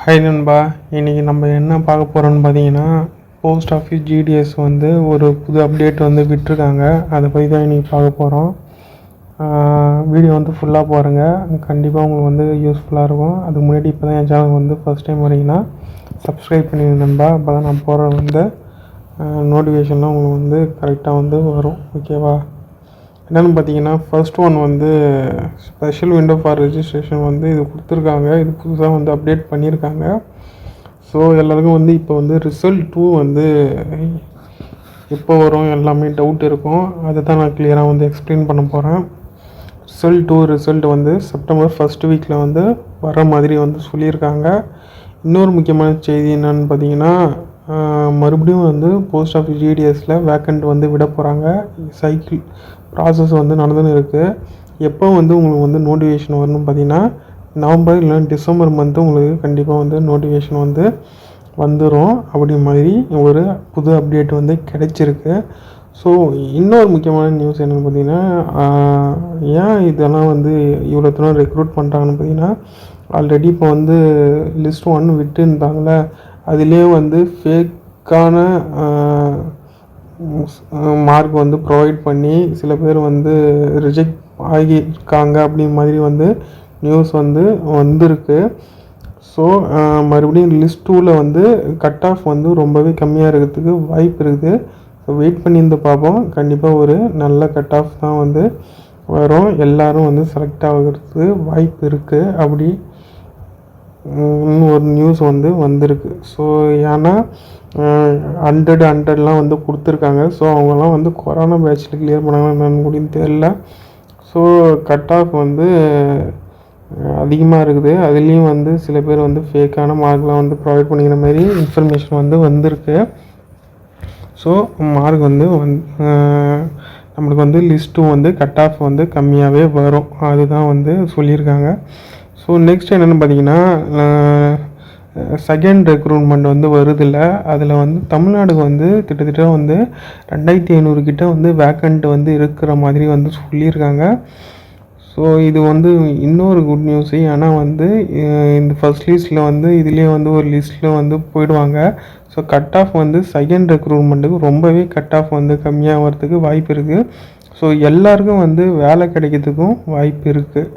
Hi நண்பா, இன்றைக்கி நம்ம என்ன பார்க்க போகிறோம்னு பார்த்தீங்கன்னா, போஸ்ட் ஆஃபீஸ் ஜிடிஎஸ் வந்து ஒரு புது அப்டேட் வந்து விட்டுருக்காங்க. அதை பற்றி தான் இன்றைக்கி பார்க்க போகிறோம். வீடியோ வந்து ஃபுல்லாக பாருங்கள், கண்டிப்பாக உங்களுக்கு வந்து யூஸ்ஃபுல்லாக இருக்கும். அதுக்கு முன்னாடி இப்போ தான் என் சேனல் வந்து ஃபஸ்ட் டைம் வரீங்கன்னா சப்ஸ்கிரைப் பண்ணிடுங்க நண்பா. அப்போ தான் நான் போகிற வந்து நோட்டிஃபிகேஷன்லாம் உங்களுக்கு வந்து கரெக்டாக வந்து வரும். ஓகேவா? என்னென்னு பார்த்தீங்கன்னா, ஃபர்ஸ்ட் ஒன் வந்து ஸ்பெஷல் விண்டோ ஃபார் ரெஜிஸ்ட்ரேஷன் வந்து இது கொடுத்துருக்காங்க. இது புதுசாக வந்து அப்டேட் பண்ணியிருக்காங்க. ஸோ எல்லாருக்கும் வந்து இப்போ வந்து ரிசல்ட் 2 வந்து எப்போ வரும் எல்லாமே டவுட் இருக்கும். அதை தான் நான் கிளியராக வந்து எக்ஸ்பிளைன் பண்ண போகிறேன். ரிசல்ட் வந்து செப்டம்பர் ஃபர்ஸ்ட் வீக்கில் வந்து வர மாதிரி வந்து சொல்லியிருக்காங்க. இன்னொரு முக்கியமான செய்தி என்னென்னு பார்த்தீங்கன்னா, மறுபடியும் வந்து போஸ்ட் ஆஃபீஸ் ஜிடிஎஸில் வேக்கண்ட் வந்து விட போகிறாங்க. சைக்கிள் ப்ராசஸ் வந்து நடந்துன்னு இருக்குது. எப்போ வந்து உங்களுக்கு வந்து நோட்டிஃபிகேஷன் வரணும்னு பார்த்தீங்கன்னா, நவம்பர் இல்லைன்னா டிசம்பர் மந்த்து உங்களுக்கு கண்டிப்பாக வந்து நோட்டிஃபிகேஷன் வந்து வந்துடும். அப்படி மாதிரி ஒரு புது அப்டேட் வந்து கிடைச்சிருக்கு. ஸோ இன்னொரு முக்கியமான நியூஸ் என்னென்னு பார்த்தீங்கன்னா, ஏன் இதெல்லாம் வந்து இவ்வளோ தூரம் ரெக்ரூட் பண்ணுறாங்கன்னு பார்த்தீங்கன்னா, ஆல்ரெடி இப்போ வந்து லிஸ்ட் 1 விட்டுருந்தாங்களே, அதுலேயே வந்து ஃபேக்கான மார்க் வந்து ப்ரொவைட் பண்ணி சில பேர் வந்து ரிஜெக்ட் ஆகியிருக்காங்க அப்படி மாதிரி வந்து நியூஸ் வந்து வந்திருக்கு. ஸோ மறுபடியும் லிஸ்ட் 2ல் வந்து கட் ஆஃப் வந்து ரொம்பவே கம்மியாக இருக்கிறதுக்கு வாய்ப்பு இருக்குது. ஸோ வெயிட் பண்ணியிருந்து பார்ப்போம். கண்டிப்பாக ஒரு நல்ல கட் ஆஃப் தான் வந்து வரும். எல்லோரும் வந்து செலக்ட் ஆகிறதுக்கு வாய்ப்பு இருக்குது. அப்படி ஒரு நியூஸ் வந்து வந்திருக்கு. ஸோ ஏன்னா 100லாம் வந்து கொடுத்துருக்காங்க. ஸோ அவங்கெல்லாம் வந்து கொரோனா பேட்சில் கிளியர் பண்ணாங்கன்னா என்னன்னு கூட தெரியல. ஸோ கட் ஆஃப் வந்து அதிகமாக இருக்குது. அதுலேயும் வந்து சில பேர் வந்து ஃபேக்கான மார்க்லாம் வந்து ப்ரொவைட் பண்ணிக்கிற மாதிரி இன்ஃபர்மேஷன் வந்து வந்திருக்கு. ஸோ மார்க் வந்து நம்மளுக்கு வந்து லிஸ்ட்டும் வந்து கட் ஆஃப் வந்து கம்மியாகவே வரும். அதுதான் வந்து சொல்லியிருக்காங்க. ஸோ நெக்ஸ்ட் என்னென்னு பார்த்தீங்கன்னா, செகண்ட் ரெக்ரூட்மெண்ட் வந்து வருதில்ல, அதில் வந்து தமிழ்நாடுக்கு வந்து கிட்டத்தட்ட வந்து 2500 கிட்ட வந்து வேக்கண்ட் வந்து இருக்கிற மாதிரி வந்து சொல்லியிருக்காங்க. ஸோ இது வந்து இன்னொரு குட் நியூஸு. ஏன்னா வந்து இந்த ஃபர்ஸ்ட் லிஸ்ட்டில் வந்து இதுலேயே வந்து ஒரு லிஸ்ட்டில் வந்து போயிடுவாங்க. ஸோ கட் ஆஃப் வந்து செகண்ட் ரெக்ரூட்மெண்ட்டுக்கு ரொம்பவே கட் ஆஃப் வந்து கம்மியாக வரதுக்கு வாய்ப்பு இருக்குது. ஸோ எல்லாருக்கும் வந்து வேலை கிடைக்கிறதுக்கும் வாய்ப்பு இருக்குது.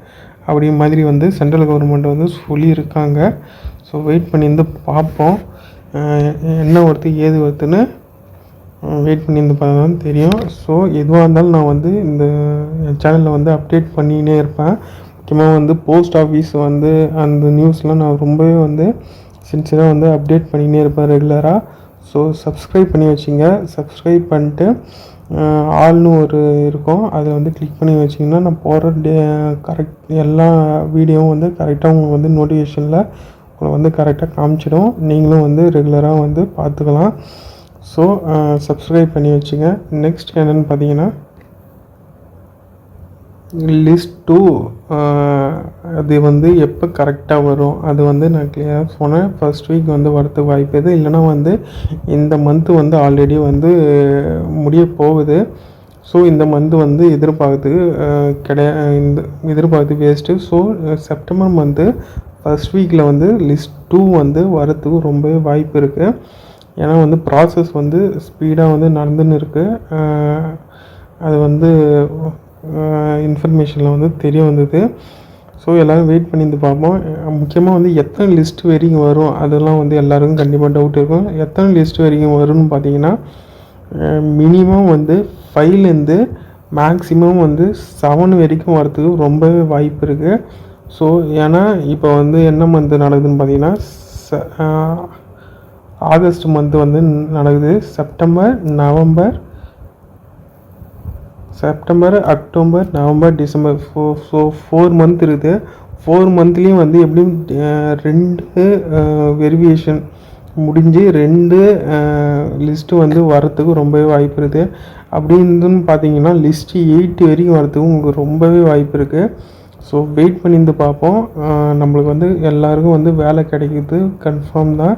அப்படி மாதிரி வந்து சென்ட்ரல் கவர்மெண்ட் வந்து சொல்லியிருக்காங்க. ஸோ வெயிட் பண்ணியிருந்து பார்ப்போம், என்ன வருது ஏது வருதுன்னு வெயிட் பண்ணியிருந்து பார்த்தா தான் தெரியும். ஸோ எதுவாக இருந்தாலும் நான் வந்து இந்த சேனலில் வந்து அப்டேட் பண்ணிக்கினே இருப்பேன். முக்கியமாக வந்து போஸ்ட் ஆஃபீஸ் வந்து அந்த நியூஸ்லாம் நான் ரொம்பவே வந்து சின்சியராக வந்து அப்டேட் பண்ணிக்கினே இருப்பேன் ரெகுலராக. ஸோ சப்ஸ்கிரைப் பண்ணி வச்சுங்க. சப்ஸ்கிரைப் பண்ணிட்டு ஆல்னு ஒரு இருக்கும், அதை வந்து கிளிக் பண்ணி வச்சிங்கன்னா நான் போகிற கரெக்ட் எல்லா வீடியோவும் வந்து கரெக்டாக உங்களுக்கு வந்து நோட்டிஃபிகேஷனில் உங்களை வந்து கரெக்டாக காமிச்சிடும். நீங்களும் வந்து ரெகுலராக வந்து பார்த்துக்கலாம். ஸோ சப்ஸ்கிரைப் பண்ணி வச்சுங்க. நெக்ஸ்ட் என்னென்னு பார்த்தீங்கன்னா, லிஸ்ட் 2 அது வந்து எப்போ கரெக்டாக வரும் அது வந்து நான் கிளியராக சொன்னேன். ஃபர்ஸ்ட் வீக் வந்து வரதுக்கு வாய்ப்பு இது, இல்லைனா வந்து இந்த மந்த்து வந்து ஆல்ரெடி வந்து முடிய போகுது. ஸோ இந்த மந்த்து வந்து எதிர்பார்த்து waste. So September month first வீக்கில் வந்து லிஸ்ட் 2 வந்து வரத்துக்கு ரொம்பவே வாய்ப்பு இருக்குது. ஏன்னா வந்து ப்ராசஸ் வந்து ஸ்பீடாக வந்து நடந்துன்னு இருக்குது. அது வந்து இன்ஃபர்மேஷனில் வந்து தெரிய வந்தது. ஸோ எல்லோரும் வெயிட் பண்ணியிருந்து பார்ப்போம். முக்கியமாக வந்து எத்தனை லிஸ்ட் வரைக்கும் வரும் அதெல்லாம் வந்து எல்லாருக்கும் கண்டிப்பாக டவுட் இருக்கும். எத்தனை லிஸ்ட் வரைக்கும் வரும்னு பார்த்தீங்கன்னா, மினிமம் வந்து 5லேருந்து மேக்ஸிமம் வந்து 7 வரைக்கும் வரத்துக்கு ரொம்பவே வாய்ப்பு இருக்குது. ஸோ ஏன்னா இப்போ வந்து என்ன மந்த்து நடக்குதுன்னு பார்த்தீங்கன்னா, ஆகஸ்ட் மந்த்து வந்து நடக்குது. September, October, November, December. So 4 month இருக்குது. 4 மந்த்லேயும் வந்து எப்படியும் 2 வெரிஃபிகேஷன் முடிஞ்சு 2 லிஸ்ட்டு வந்து வரத்துக்கு ரொம்பவே வாய்ப்பு இருக்குது. அப்படின்னு பார்த்தீங்கன்னா லிஸ்ட்டு 8 வரைக்கும் வரத்துக்கு உங்களுக்கு ரொம்பவே வாய்ப்பு இருக்குது. ஸோ வெயிட் பண்ணியிருந்து பார்ப்போம். நம்மளுக்கு வந்து எல்லாருக்கும் வந்து வேலை கிடைக்கிது கன்ஃபார்ம் தான்.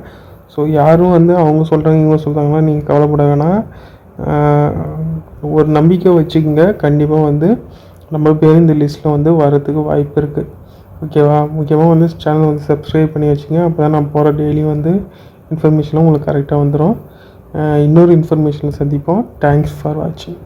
ஸோ யாரும் வந்து அவங்க சொல்கிறாங்க இவங்க சொல்கிறாங்கன்னா நீங்கள் கவலைப்பட வேணாம். ஒரு நம்பிக்கை வச்சுக்கோங்க. கண்டிப்பாக வந்து நம்ம பேர் இந்த லிஸ்ட்டில் வந்து வரத்துக்கு வாய்ப்பு இருக்குது. ஓகேவா? முக்கியமாக வந்து சேனல் வந்து சப்ஸ்கிரைப் பண்ணி வச்சுங்க. அப்போ தான் நான் போகிற டெய்லியும் வந்து இன்ஃபர்மேஷன்லாம் உங்களுக்கு கரெக்டாக வந்துடும். இன்னொரு இன்ஃபர்மேஷனில் சந்திப்போம். தேங்க்ஸ் ஃபார் வாட்சிங்.